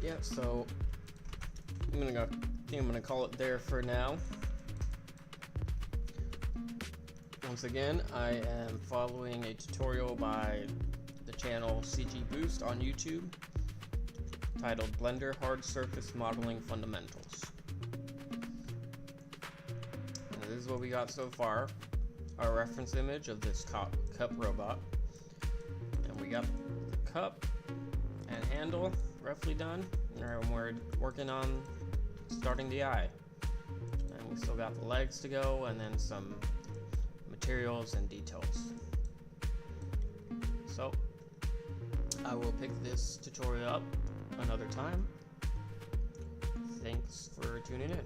yeah, so I think I'm gonna call it there for now. Once again, I am following a tutorial by the channel CG Boost on YouTube titled Blender Hard Surface Modeling Fundamentals. And this is what we got so far. Our reference image of this cup robot. And we got the cup and handle roughly done. And we're working on starting the eye. And we still got the legs to go, and then some materials and details. So I will pick this tutorial up another time. Thanks for tuning in.